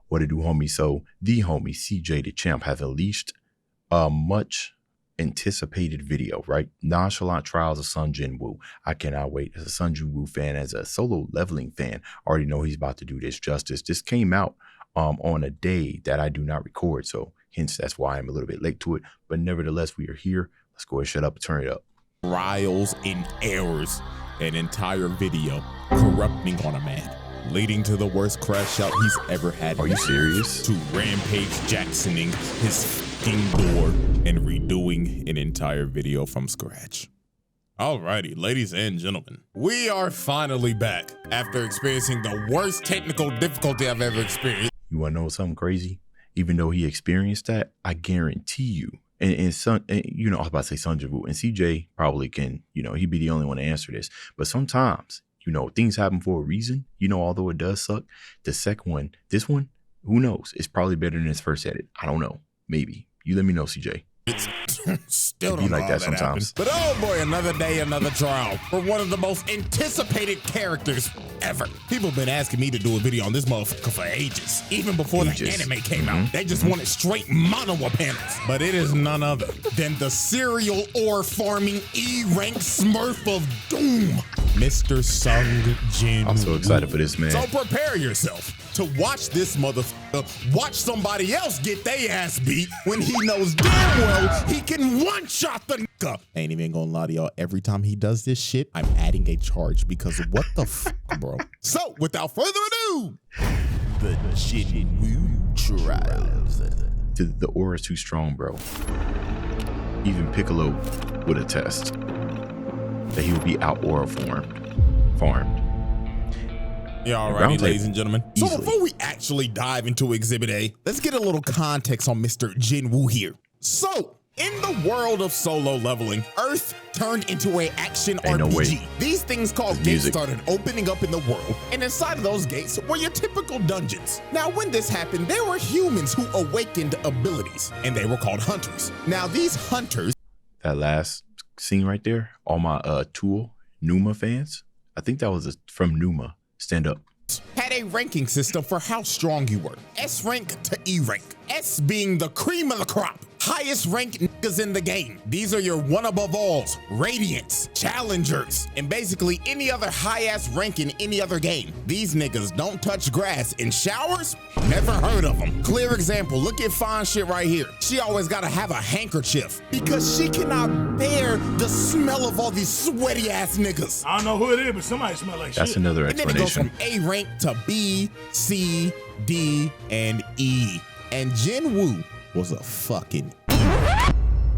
What it do, homie? So the homie CJ Dachamp have unleashed a much anticipated video, right? Nonchalant trials of Son JINWOO. I cannot wait. As a Son JINWOO fan, as a solo leveling fan, I already know he's about to do this justice. This came out on a day that I do not record, so hence that's why I'm a little bit late to it. But nevertheless, we are here. Let's go ahead and shut up and turn it up. Trials and errors, an entire video corrupting on a man, leading to the worst crash out he's ever had. Are you serious? To Rampage Jacksoning his fucking door and redoing an entire video from scratch. Alrighty, ladies and gentlemen, we are finally back after experiencing the worst technical difficulty I've ever experienced. You want to know something crazy? Even though he experienced that, I guarantee you, and Son, you know, I was about to say Son JINWOO, and CJ probably can, you know, he'd be the only one to answer this. But sometimes, you know, things happen for a reason. You know, although it does suck, the second one, this one, who knows? It's probably better than his first edit. I don't know. Maybe. You let me know, CJ. It's still don't be know like that happened. sometimes. But oh boy, another day, another trial for one of the most anticipated characters ever. People have been asking me to do a video on this motherfucker for ages. Even before the anime came out, they just wanted straight manhwa panels. But it is none other than the serial ore farming E-rank smurf of doom, Mr. Son JINWOO. I'm so excited for this, man. So prepare yourself to watch this motherfucker watch somebody else get their ass beat when he knows damn well he can one-shot the nigga. Ain't even gonna lie to y'all, every time he does this shit, I'm adding a charge because what the fuck, bro? So, without further ado, the JINWOO trials. The aura is too strong, bro. Even Piccolo would attest that he would be out aura farmed. Yeah, alrighty, ladies and gentlemen. Easily. So before we actually dive into Exhibit A, let's get a little context on Mr. JINWOO here. So, in the world of solo leveling, Earth turned into an action Ain't RPG. no way. These things called gates Music. started opening up in the world, and inside of those gates were your typical dungeons. Now, when this happened, there were humans who awakened abilities, and they were called hunters. Now, these hunters... That last scene right there, all my Tool Numa fans, I think that was from Numa. Stand up. Had a ranking system for how strong you were. S rank to E rank. S being the cream of the crop. Highest ranked niggas in the game. These are your one above alls, radiants, challengers, and basically any other high ass rank in any other game. These niggas don't touch grass in showers. Never heard of them. Clear example, look at fine shit right here. She always gotta have a handkerchief because she cannot bear the smell of all these sweaty ass niggas. I don't know who it is, but somebody smell like That's shit. another And then it goes explanation. from A rank to B, C, D, and E. And JINWOO was a fucking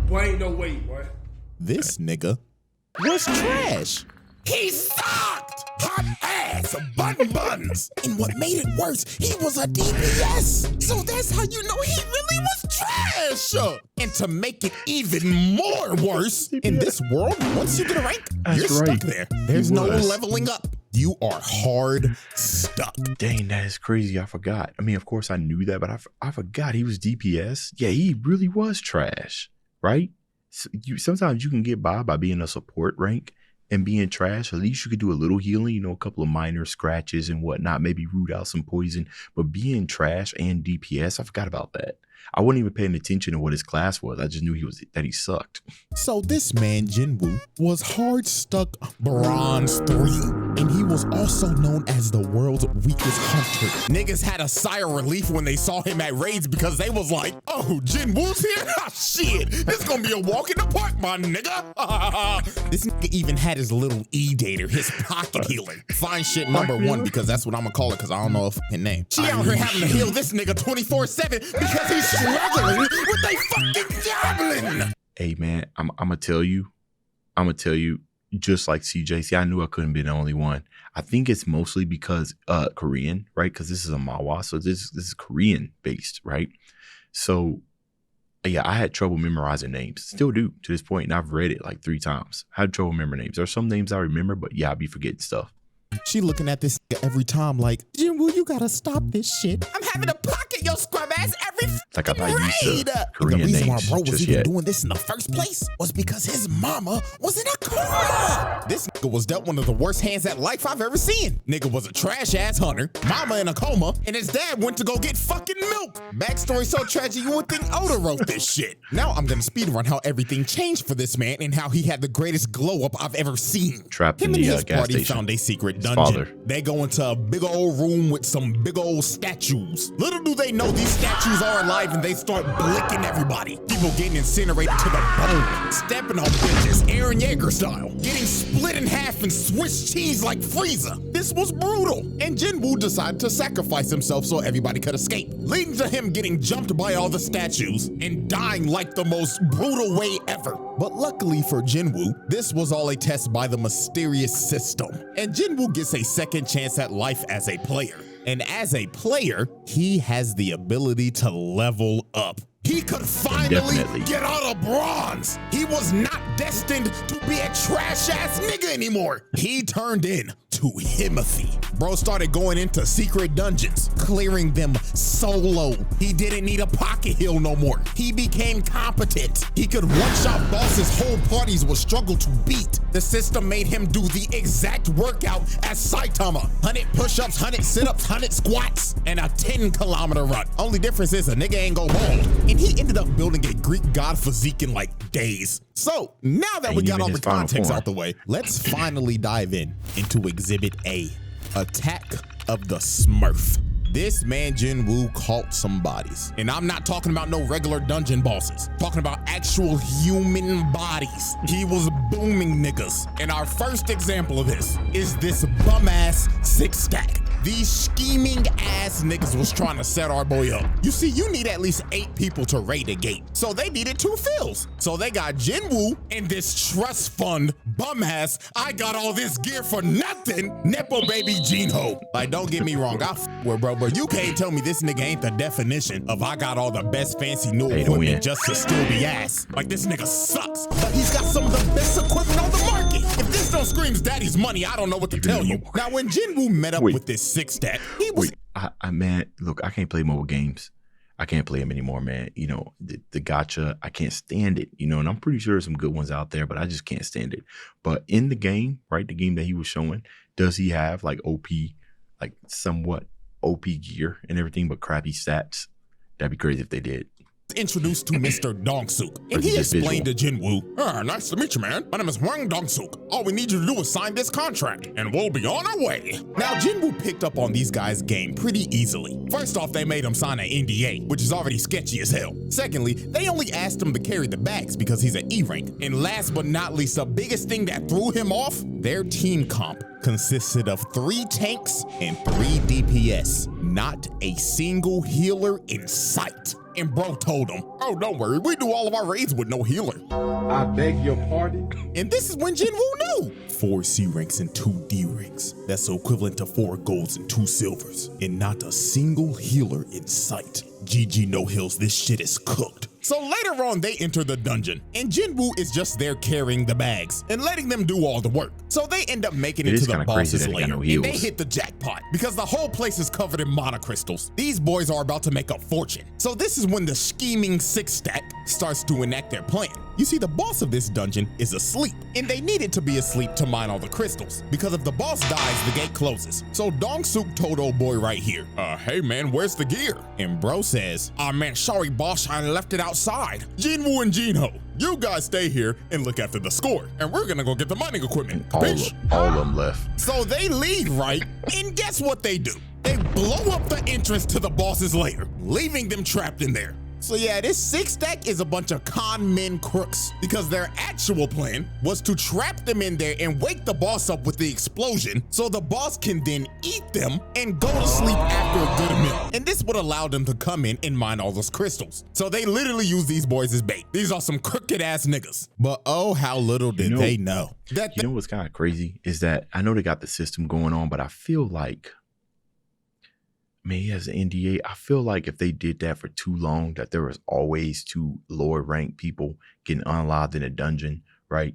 Boy, ain't no way, boy. This nigga was trash. He sucked! Hot ass, buns. And what made it worse, he was a DPS. So that's how you know he really was trash. And to make it even more worse, in this world, once you get a rank, you're stuck there. There's no leveling up. You are hard stuck. Dang, that is crazy. I forgot. I mean, of course I knew that, but I forgot he was DPS. Yeah, he really was trash, right? So sometimes you can get by being a support rank and being trash. At least you could do a little healing, you know, a couple of minor scratches and whatnot, maybe root out some poison. But being trash and DPS, I forgot about that. I wasn't even paying attention to what his class was. I just knew that he sucked. So this man, JINWOO, was hard stuck bronze 3. And he was also known as the world's weakest hunter. Niggas had a sigh of relief when they saw him at raids because they was like, oh, JINWOO's here? Ah, shit, this gonna be a walk in the park, my nigga. This nigga even had his little E-dater, his pocket healing. Fine shit number 1 because that's what I'm gonna call it because I don't know a fucking name. She out here having to heal this nigga 24/7 because he's struggling with a fucking javelin. Hey man, I'm gonna tell you, just like CJ. See, I knew I couldn't be the only one. I think it's mostly because Korean, right? Because this is a manhwa, so this is Korean based, right? So yeah, I had trouble memorizing names. Still do to this point, and I've read it like 3 times. I had trouble remembering names. There are some names I remember, but yeah, I be forgetting stuff. She looking at this every time like, JINWOO, you You gotta stop this shit. I'm having to pocket your scrub ass every Like I thought you raid. said The Korean reason why names bro was just even yet. doing this in the first place was because his mama was in a coma. This nigga was dealt one of the worst hands at life I've ever seen. Nigga was a trash ass hunter, mama in a coma, and his dad went to go get fucking milk. Backstory so tragic you would think Oda wrote this shit. Now I'm gonna speedrun how everything changed for this man and how he had the greatest glow up I've ever seen. Trapped Him in and the his gas party station. found a secret His dungeon. father. They go into a big old room with some big old statues. Little do they know these statues are alive and they start blicking everybody. People getting incinerated to the bone, stepping on bitches, Aaron Yeager style, getting split in half and Swiss cheese like Frieza. This was brutal, and JINWOO decided to sacrifice himself so everybody could escape, leading to him getting jumped by all the statues and dying like the most brutal way ever. But luckily for JINWOO, this was all a test by the mysterious system, and JINWOO gets a second chance at life as a player. And as a player, he has the ability to level up. He could finally Definitely. get out of bronze. He was not destined to be a trash ass nigga anymore. He turned in to Himothy. Bro started going into secret dungeons, clearing them solo. He didn't need a pocket heal no more. He became competent. He could one-shot bosses whole parties would struggle to beat. The system made him do the exact workout as Saitama. 100 push-ups, 100 sit-ups, 100 squats, and a 10-kilometer run. Only difference is a nigga ain't go bald. And he ended up building a Greek god physique in like days. So now that we Ain't got even all his the final context form. out the way, let's finally dive into Exhibit A, Attack of the Smurf. This man JINWOO caught some bodies. And I'm not talking about no regular dungeon bosses. Talking about actual human bodies. He was booming niggas. And our first example of this is this bum ass 6-stack. These scheming ass niggas was trying to set our boy up. You see, you need at least 8 people to raid a gate. So they needed 2 fills. So they got JINWOO and this trust fund bum ass, I got all this gear for nothing, Nepo baby Jinho. Like, don't get me wrong, I f with bro, but you can't tell me this nigga ain't the definition of I got all the best fancy new Hey, don't win. equipment just to steal the ass. Like, this nigga sucks, but he's got some of the best equipment on the market. If this don't screams daddy's money, I don't know what to tell you. Now, when JINWOO met up Wait. with this 6-stack, he was Man, look, I can't play mobile games. I can't play them anymore, man. You know, the gacha, I can't stand it. You know, and I'm pretty sure there's some good ones out there, but I just can't stand it. But in the game, right, the game that he was showing, does he have like OP, like somewhat OP gear and everything, but crappy stats? That'd be crazy if they did. introduced to Mr. Dong-suk, and Or he just explained to JINWOO, nice to meet you, man. My name is Wang Dong-suk. All we need you to do is sign this contract, and we'll be on our way. Now, JINWOO picked up on these guys' game pretty easily. First off, they made him sign an NDA, which is already sketchy as hell. Secondly, they only asked him to carry the bags because he's an E rank. And last but not least, the biggest thing that threw him off, their team comp consisted of 3 tanks and 3 DPS. Not a single healer in sight. And bro told him, oh, don't worry, we do all of our raids with no healer. I beg your pardon? And this is when JINWOO knew. 4 C ranks and 2 D ranks. That's equivalent to 4 golds and 2 silvers. And not a single healer in sight. GG no heals, this shit is cooked. So later on, they enter the dungeon, and JINWOO is just there carrying the bags and letting them do all the work. So they end up making it to the boss's lair, and they hit the jackpot because the whole place is covered in monocrystals. These boys are about to make a fortune. So this is when the scheming 6-stack starts to enact their plan. You see, the boss of this dungeon is asleep, and they needed to be asleep to mine all the crystals, because if the boss dies, the gate closes. So Dong-suk told old boy right here, hey man, where's the gear? And bro says, man, sorry boss, I left it outside. JINWOO and Jinho, you guys stay here and look after the score, and we're gonna go get the mining equipment. All of them left. So they leave, right? And guess what they do? They blow up the entrance to the boss's lair, leaving them trapped in there. So yeah, this 6-stack is a bunch of con men crooks, because their actual plan was to trap them in there and wake the boss up with the explosion so the boss can then eat them and go to sleep after a good meal. And this would allow them to come in and mine all those crystals. So they literally use these boys as bait. These are some crooked ass niggas. But oh, how little did they know. That You know what's kind of crazy is that I know they got the system going on, but I feel like, man, he has an NDA. I feel like if they did that for too long, that there was always 2 lower ranked people getting unlocked in a dungeon, right?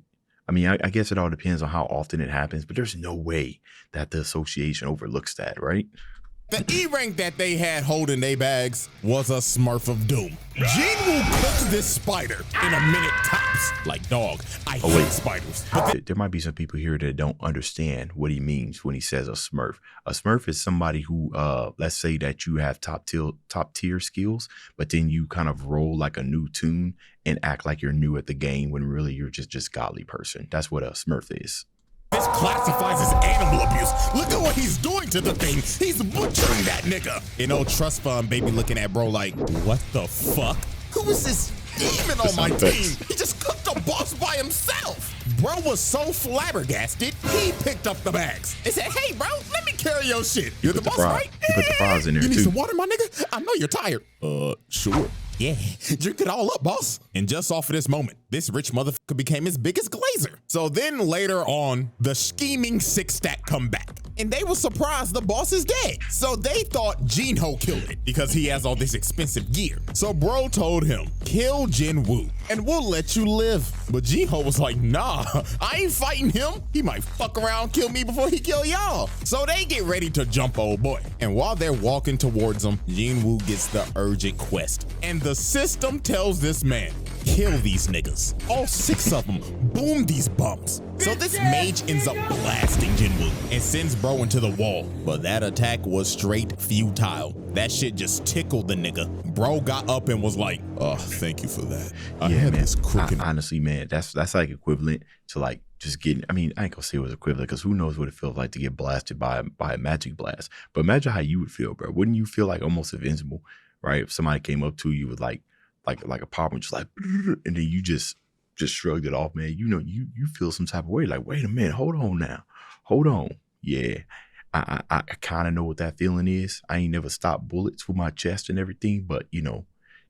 I mean, I guess it all depends on how often it happens, but there's no way that the association overlooks that, right? The E rank that they had holding their bags was a Smurf of Doom. JINWOO cooked this spider in a minute tops. Like, dog, I hate spiders. But there might be some people here that don't understand what he means when he says a Smurf. A Smurf is somebody who, let's say that you have top tier skills, but then you kind of roll like a new tune and act like you're new at the game when really you're just godly person. That's what a Smurf is. This classifies as animal abuse. Look at what he's doing to the thing. He's butchering that nigga. You know, trust fund baby looking at bro like, what the fuck? Who is this demon on my team? He just cooked the boss by himself. Bro was so flabbergasted, he picked up the bags and said, hey, bro, let me carry your shit. You're the boss, right? You put the fries in there, you need too. some water, my nigga? I know you're tired. Sure. Yeah, drink it all up, boss. And just off of this moment, this rich motherfucker became his biggest glazer. So then later on, the scheming six-stack come back. And they were surprised the boss is dead. So they thought JINWOO killed it because he has all this expensive gear. So bro told him, kill JINWOO and we'll let you live. But JINWOO was like, nah, I ain't fighting him. He might fuck around and kill me before he kill y'all. So they get ready to jump old boy. And while they're walking towards him, JINWOO gets the urgent quest. And the system tells this man, kill these niggas. All 6 of them. Boom these bums. So this mage ends up blasting JINWOO and sends bro into the wall. But that attack was straight futile. That shit just tickled the nigga. Bro got up and was like, oh, thank you for that. I had man. this crooked. Honestly, man, that's like equivalent to like just getting, I mean, I ain't gonna say it was equivalent because who knows what it feels like to get blasted by a magic blast. But imagine how you would feel, bro. Wouldn't you feel like almost invincible, right? If somebody came up to you with like a pop and just like, and then you just shrugged it off, man. You know, you feel some type of way. Like, wait a minute, hold on now. Hold on. Yeah. I kind of know what that feeling is. I ain't never stopped bullets with my chest and everything, but you know,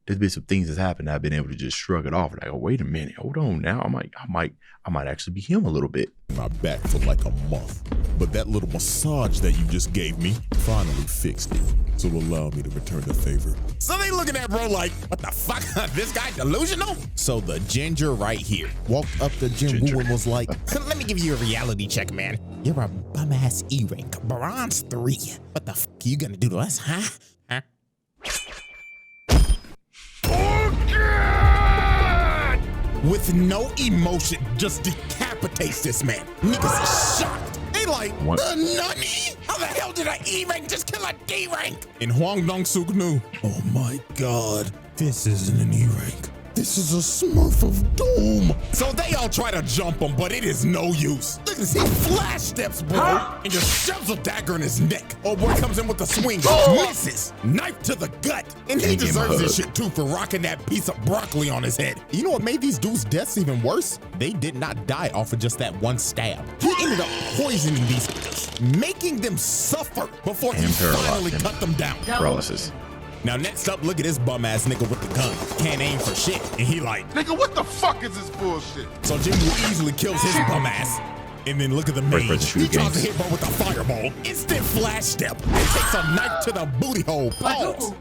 there's been some things that's happened. I've been able to just shrug it off. Like, oh, wait a minute, hold on now. I might actually be him a little bit. My back for like a month, but that little massage that you just gave me finally fixed it. So allow me to return the favor. So they looking at bro like, what the fuck? This guy delusional? So the ginger right here walked up to JINWOO and was like, let me give you a reality check, man. You're a bum ass E rank, bronze 3. What the fuck are you gonna do to us, huh? With no emotion, just decapitates this man. Niggas is shocked. They like, what? Nani? How the hell did an E rank just kill a D rank? And Hwang Dong-suk knew, oh my God, this isn't an E rank. This is a Smurf of Doom. So they all try to jump him, but it is no use. Look at this, he flash steps, bro, and just shoves a dagger in his neck. Oh boy comes in with the swing, misses, knife to the gut. And he deserves this shit too for rocking that piece of broccoli on his head. You know what made these dudes' deaths even worse? They did not die off of just that one stab. He ended up poisoning these niggas, making them suffer before he finally cut them down. Paralysis. Now next up, look at this bum ass nigga with the gun. Can't aim for shit. And he like, Nigga, what the fuck is this bullshit? so JINWOO easily kills his bum ass. And then look at the mage. He tries to hit bro with a fireball. Instant flash step. And takes a knife to the booty hole. Pause.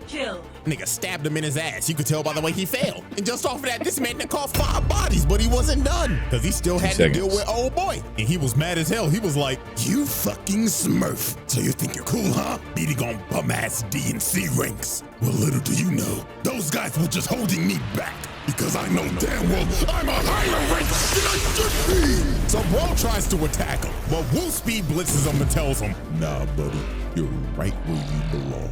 Nigga stabbed him in his ass. You could tell by the way he fell. And just off of that, this man done caught 5 bodies, but he wasn't done. Cause he still had to deal with old boy. And he was mad as hell. He was like, you fucking Smurf. So you think you're cool, huh? Beating on bum ass D and C ranks. Well, little do you know, those guys were just holding me back. Because I know damn well I'm a higher rank than I should be. So bro tries to attack him, but Woo speed blitzes him and tells him, nah, buddy, you're right where you belong.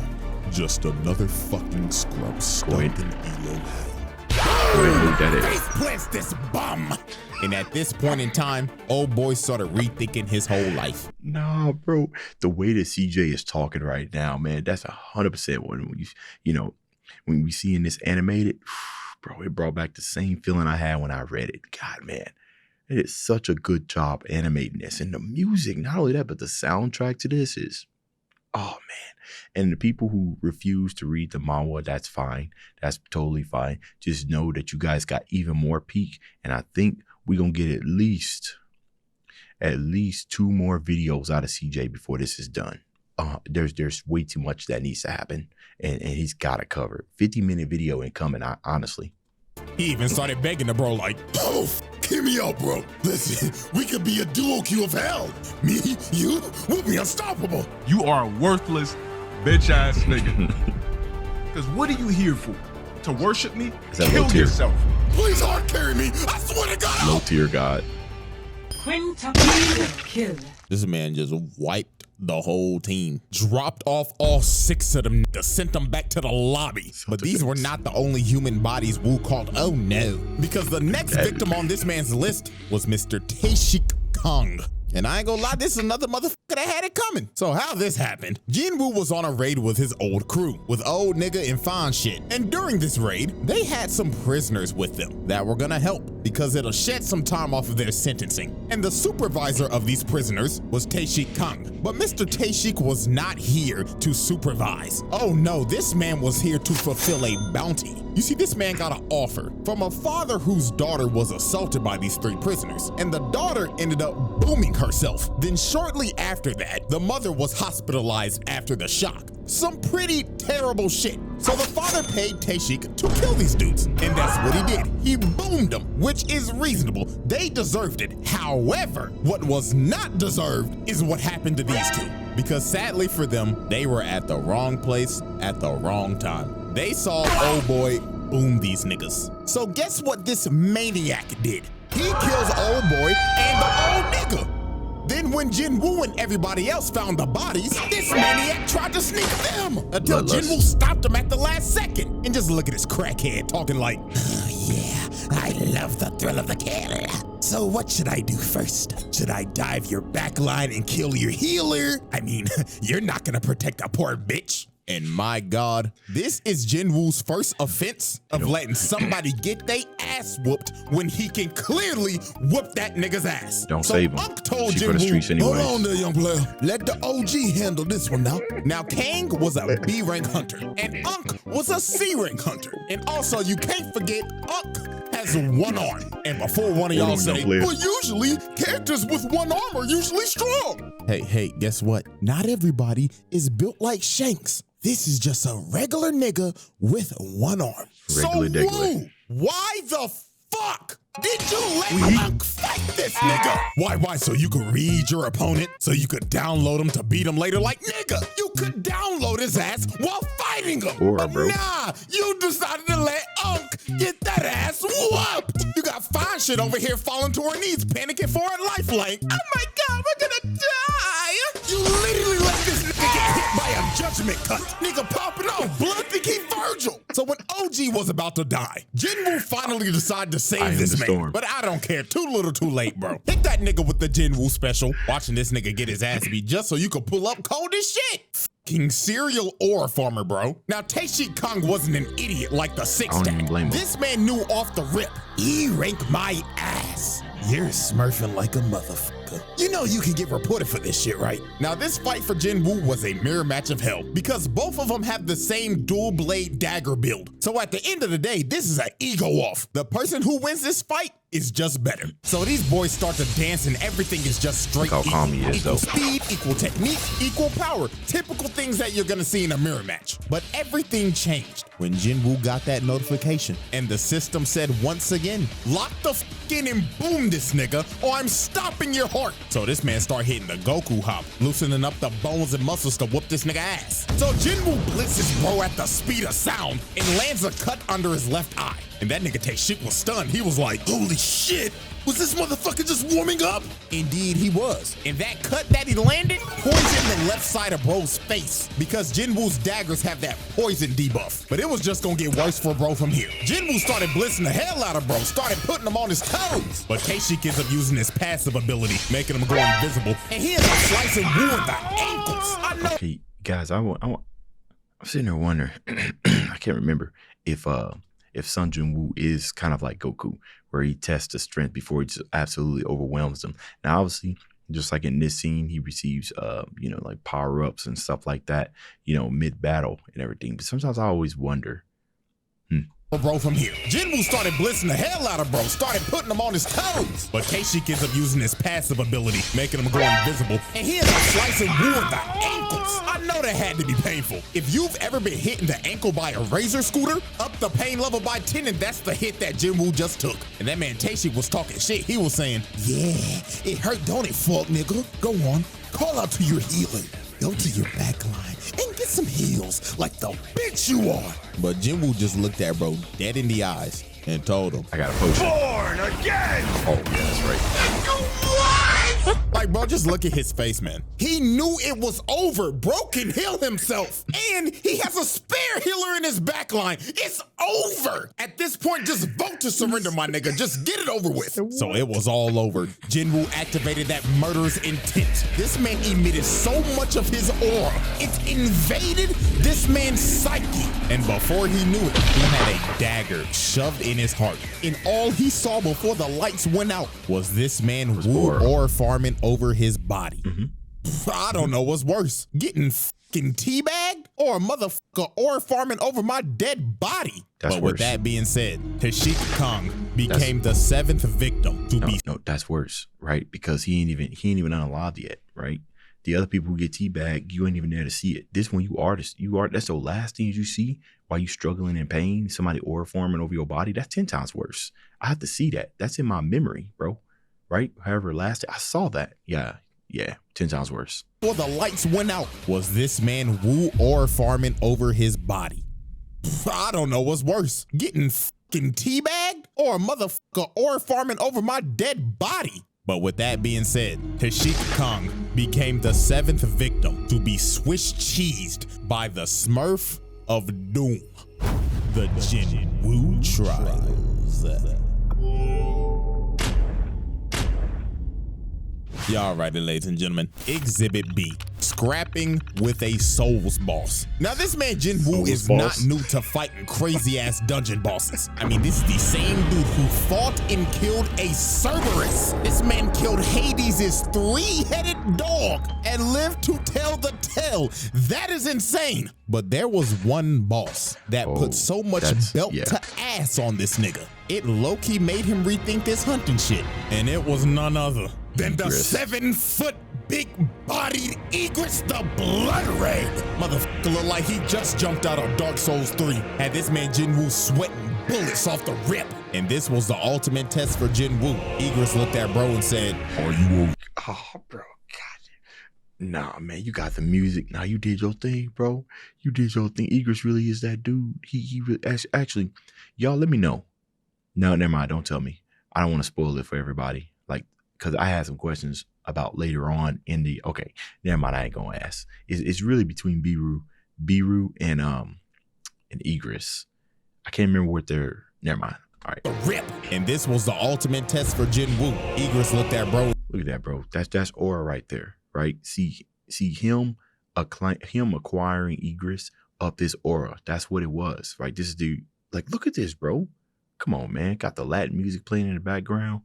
Just another fucking scrub stuck in Elo hell. Face plants this bum. And at this point in time, old boy started rethinking his whole life. Nah, bro, the way that CJ is talking right now, man, that's 100% when we see in this animated. Bro, it brought back the same feeling I had when I read it. God, man, it is such a good job animating this. And the music, not only that, but the soundtrack to this is, oh, man. And the people who refuse to read the manhwa, that's fine. That's totally fine. Just know that you guys got even more peak. And I think we're going to get at least 2 more videos out of CJ before this is done. There's way too much that needs to happen. And he's got it covered. 50-minute video incoming, honestly. He even started begging the bro like, oh, hear me out, bro. Listen, we could be a duo queue of hell. Me, you, we'll be unstoppable. You are a worthless bitch ass nigga. Cause what are you here for? To worship me? Kill tier? yourself. Please hard carry me. I swear to God. Low tier god. Quintuple kill. This man just wiped the whole team. Dropped off all 6 of them, sent them back to the lobby. But these were not the only human bodies Woo called oh no. Because the next victim on this man's list was Mr. Taeshik Kang. And I ain't gonna lie, this is another motherfucker that had it coming. So how this happened, JINWOO was on a raid with his old crew, with old nigga and fine shit. And during this raid, they had some prisoners with them that were gonna help because it'll shed some time off of their sentencing. And the supervisor of these prisoners was Taeshik Kang. But Mr. Taeshik was not here to supervise. Oh no, this man was here to fulfill a bounty. You see, this man got an offer from a father whose daughter was assaulted by these 3 prisoners, and the daughter ended up booming herself. Then shortly after that, the mother was hospitalized after the shock. Some pretty terrible shit. So the father paid Taeshik to kill these dudes, and that's what he did. He boomed them, which is reasonable. They deserved it. However, what was not deserved is what happened to these 2. Because sadly for them, they were at the wrong place at the wrong time. They saw old boy boom these niggas. So guess what this maniac did? He kills old boy and the old nigga. Then when JINWOO and everybody else found the bodies, this maniac tried to sneak them until JINWOO stopped him at the last second. And just look at this crackhead talking like, oh yeah, I love the thrill of the kill. So what should I do first? Should I dive your backline and kill your healer? I mean, you're not gonna protect a poor bitch. And my God, this is JINWOO's first offense of letting somebody get they ass whooped when he can clearly whoop that nigga's ass. Don't save him. Unc told She for the streets JINWOO, hold anyways. on there, young player. Let the OG handle this one now. Now, Kang was a B rank hunter, and Unc was a C rank hunter. And also, you can't forget, Unc has 1 arm. And before one of y'all say, well, usually characters with 1 arm are usually strong. Hey, guess what? Not everybody is built like Shanks. This is just a regular nigga with 1 arm. Regular Woo, why the fuck did you let Unc fight this nigga? Why? So you could read your opponent? So you could download him to beat him later? Like, nigga, you could download his ass while fighting him. Or, bro. Nah, you decided to let Unc get that ass whooped. You got fine shit over here falling to her knees, panicking for her lifeline. Oh my God, we're gonna die. You literally let this nigga get hit by a judgment cut. Nigga popping off blood to keep Virgil. So when OG was about to die, JINWOO finally decided to save this man. But I don't care. Too little, too late, bro. Hit that nigga with the JINWOO special. Watching this nigga get his ass beat just so you could pull up cold as shit. Fucking serial ore farmer, bro. Now, Taeshik Kang wasn't an idiot like the 6 stack. This man knew off the rip. He ranked my ass. You're smurfing like a motherfucker. You know you can get reported for this shit, right? Now, this fight for JINWOO was a mirror match of hell because both of them have the same dual blade dagger build. So at the end of the day, this is an ego off. The person who wins this fight is just better. So these boys start to dance and everything is just straight Look how calm he is, equal though. speed, equal technique, equal power. Typical things that you're gonna see in a mirror match. But everything changed when JINWOO got that notification and the system said once again, lock the f in and boom this nigga or I'm stopping your heart. So this man started hitting the Goku hop, loosening up the bones and muscles to whoop this nigga ass. So JINWOO blitzes bro at the speed of sound and lands a cut under his left eye. And that nigga Taeshik was stunned. He was like, holy shit, was this motherfucker just warming up? Indeed he was. And that cut that he landed poisoned the left side of bro's face because JINWOO's daggers have that poison debuff. But it was just gonna get worse for bro from here. JINWOO started blitzing the hell out of bro, started putting him on his toes. But Taeshik ends up using his passive ability, making him go invisible. And he ends up slicing Woo in the ankles. I know. Okay, guys, I'm sitting there wondering, I can't remember if Sun Jin-woo is kind of like Goku, where he tests the strength before he just absolutely overwhelms them. Now, obviously, just like in this scene, he receives, like power-ups and stuff like that, mid-battle and everything. But sometimes I always wonder, bro from here. JINWOO started blitzing the hell out of bro, started putting him on his toes. But Taeshik ends up using his passive ability, making him go invisible. And he ends up slicing Woo in the ankles. I know that had to be painful. If you've ever been hit in the ankle by a razor scooter, up the pain level by 10, and that's the hit that JINWOO just took. And that man Taeshik was talking shit. He was saying, yeah, it hurt, don't it, fuck nigga? Go on, call out to your healer. Go to your back line and get some heels like the bitch you are. But Jinwoo just looked at bro dead in the eyes and told him, I got a potion. Born again! Oh, yeah, that's right. like, bro, just look at his face, man. He knew it was over. Bro can heal himself. And he has a spare healer in his backline. It's over. At this point, just vote to surrender, my nigga. Just get it over with. So it was all over. Jinwoo activated that murderous intent. This man emitted so much of his aura. It invaded this man's psyche. And before he knew it, he had a dagger shoved in his heart. And all he saw before the lights went out was this man ore farming over his body. I don't know what's worse, getting fucking teabagged or a motherfucker ore farming over my dead body. That's but worse. with that being said, Taeshik Kang became the 7th victim to be. No, that's worse, right? Because he ain't even unalive yet, right? The other people who get teabagged, you ain't even there to see it. This one, that's the last things you see while you struggling in pain, somebody ore forming over your body. That's 10 times worse. I have to see that. That's in my memory, bro. Right? However, I saw that. Yeah, 10 times worse. Before the lights went out, was this man Woo ore farming over his body. I don't know what's worse, getting fucking teabagged or a motherfucker ore farming over my dead body. But with that being said, Taeshik Kang became the 7th victim to be Swiss cheesed by the Smurf of Doom, the JINWOO trials. Y'all right, ladies and gentlemen. Exhibit B, scrapping with a Souls boss. Now this man JINWOO is not new to fighting crazy ass dungeon bosses. I mean, this is the same dude who fought and killed a Cerberus. This man killed Hades' 3-headed dog and lived to tell the tale. That is insane. But there was one boss that put so much belt to ass on this nigga. It low-key made him rethink this hunting shit. And it was none other than the 7-foot big-bodied Egress the Blood Red. Motherfucker look like he just jumped out of Dark Souls 3. Had this man JINWOO sweating bullets off the rip. And this was the ultimate test for JINWOO. Egress looked at bro and said, Are you okay? Oh, bro, God. Nah, man, you got the music. Nah, you did your thing, bro. You did your thing. Egress really is that dude. He really, actually, y'all let me know. No, never mind. Don't tell me. I don't want to spoil it for everybody. Like, because I had some questions about later on in the. Okay, never mind. I ain't gonna ask. It's really between Biru and Egress. I can't remember what they're. Never mind. All right. Rip. And this was the ultimate test for JINWOO. Egress looked at bro. Look at that, bro. That's aura right there, right? See him acquiring Egress up this aura. That's what it was, right? This dude, like, look at this, bro. Come on, man. Got the Latin music playing in the background.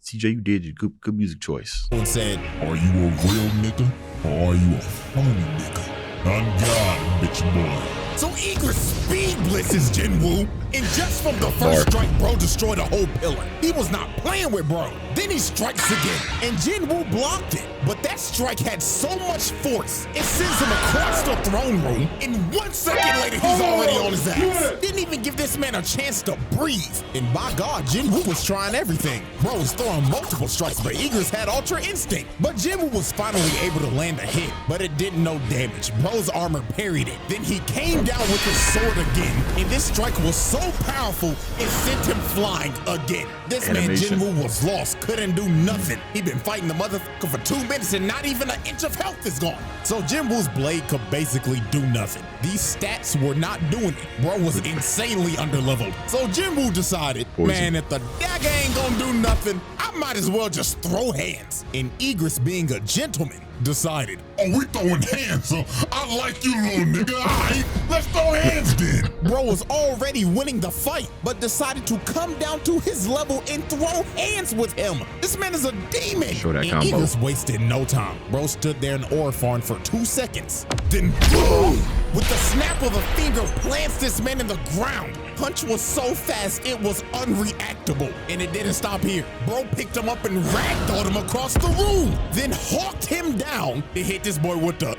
CJ, you did your good music choice. And said, Are you a real nigga or are you a phony nigga? On God, bitch boy. So Egress speed blitzes JINWOO, and just from the first strike, bro destroyed a whole pillar. He was not playing with bro. Then he strikes again, and JINWOO blocked it. But that strike had so much force, it sends him across the throne room, and 1 second later, he's already on his ass. Didn't even give this man a chance to breathe. And by God, JINWOO was trying everything. Bro was throwing multiple strikes, but Egress had Ultra Instinct. But JINWOO was finally able to land a hit, but it did no damage. Bro's armor parried it. Then he came down with his sword again, and this strike was so powerful, it sent him flying again. This man JINWOO was lost, couldn't do nothing. He'd been fighting the motherfucker for 2 minutes and not even an inch of health is gone. So JINWOO's blade could basically do nothing. These stats were not doing it. Bro was insanely underleveled. So JINWOO decided, man, if the dagger ain't gonna do nothing, I might as well just throw hands. And Egress, being a gentleman, decided, oh, we throwing hands, so I like you, little nigga. All right, let's throw hands then. Bro was already winning the fight, but decided to come down to his level and throw hands with him. This man is a demon. Show that and combo. Egress wasted no time. Bro stood there in ore farm for 2 seconds. Then boom! With the snap of a finger, plants this man in the ground. Punch was so fast, it was unreactable. And it didn't stop here. Bro picked him up and ragdolled him across the room. Then hawked him down to hit this boy with the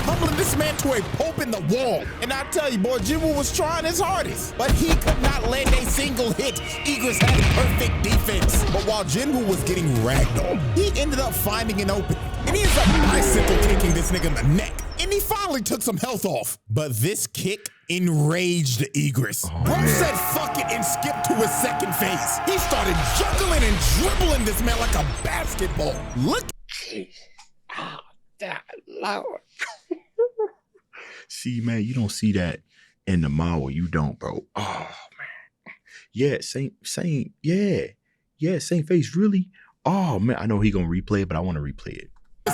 humbling this man to a pope in the wall. And I tell you, boy, JINWOO was trying his hardest, but he could not land a single hit. Egress had perfect defense. But while JINWOO was getting ragdolled, he ended up finding an opening. and he ends up bicycle kicking this nigga in the neck. And he finally took some health off. But this kick enraged Egress. Bro said fuck it and skipped to his second phase. He started juggling and dribbling this man like a basketball. Look. Oh, Lord. See, man, you don't see that in the mall. You don't, bro. Oh, man. Yeah, same, yeah, same face, really? Oh, man, I know he gonna replay it, but I want to replay it.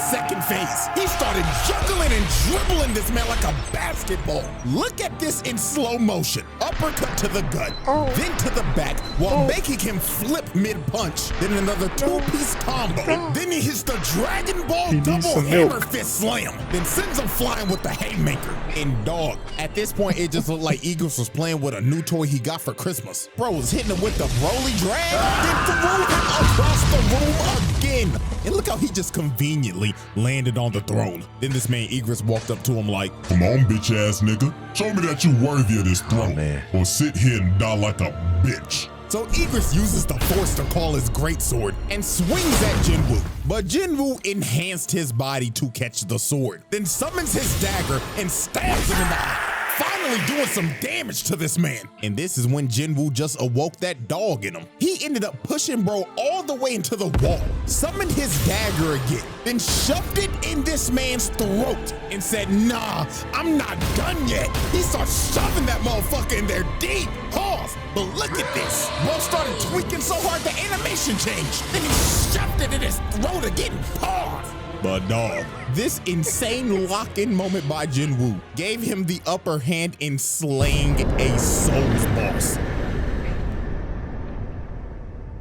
Second phase. He started juggling and dribbling this man like a basketball. Look at this in slow motion. Uppercut to the gut, then to the back, while making him flip mid-punch. Then another two-piece combo. Then he hits the Dragon Ball double hammer fist slam. Then sends him flying with the haymaker. And dog, at this point, it just looked like Eagles was playing with a new toy he got for Christmas. Bro was hitting him with the Broly drag, then threw him across the room again. And look how he just conveniently landed on the throne. Then this man Egress walked up to him like, Come on, bitch ass nigga. Show me that you worthy of this throne. Or sit here and die like a bitch. So Egress uses the force to call his greatsword and swings at JINWOO. But JINWOO enhanced his body to catch the sword, then summons his dagger and stabs him in the eye, finally doing some damage to this man. And this is when JINWOO just awoke that dog in him. He ended up pushing bro all the way into the wall, summoned his dagger again, then shoved it in this man's throat and said, nah, I'm not done yet. He starts shoving that motherfucker in there deep. Pause. But look at this. Bro started tweaking so hard the animation changed. Then he shoved it in his throat again. Pause. But dog, this insane lock-in moment by JINWOO gave him the upper hand in slaying a Souls boss.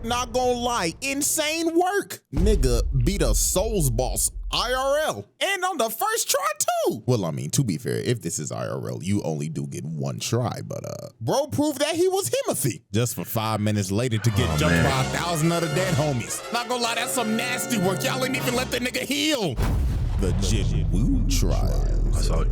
Not gonna lie, insane work. Nigga beat a Souls boss IRL and on the first try too. Well, I mean, to be fair, if this is IRL, you only do get one try, but bro proved that he was Himothy just for 5 minutes later to get jumped by 1,000 other dead homies. Not gonna lie, that's some nasty work. Y'all ain't even let the nigga heal. The JINWOO trial. I saw it.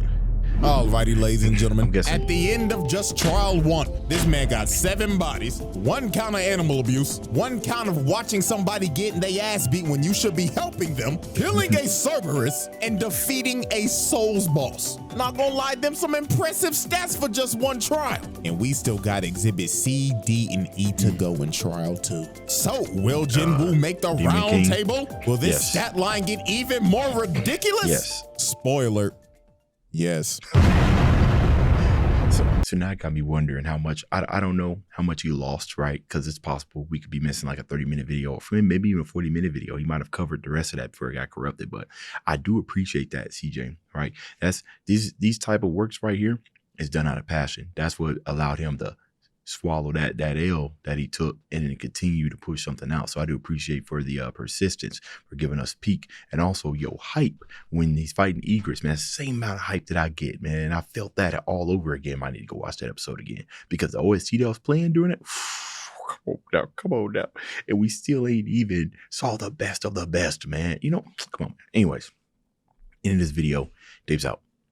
Alrighty, ladies and gentlemen, I'm guessing. at the end of just trial 1, this man got 7 bodies, 1 count of animal abuse, 1 count of watching somebody getting their ass beat when you should be helping them, killing a Cerberus, and defeating a Souls boss. Not gonna lie, them some impressive stats for just 1 trial. And we still got exhibit C, D, and E to go in trial 2. So, will JINWOO make the Demon round King? table? Will this stat line get even more ridiculous? Yes. Spoiler. Yes. So now it got me wondering how much, I don't know how much he lost, right? Because it's possible we could be missing like a 30-minute video, or maybe even a 40-minute video. He might have covered the rest of that before it got corrupted, but I do appreciate that, CJ, right? That's these type of works right here is done out of passion. That's what allowed him to swallow that L that he took and then continue to push something out. So I do appreciate for the persistence, for giving us peak, and also hype when he's fighting Egress, man. That's the same amount of hype that I get, man. And I felt that all over again. I need to go watch that episode again because the OST that was playing during it, come on now. And we still ain't even saw the best of the best, man. You know, come on, man. Anyways, in this video, Dave's out.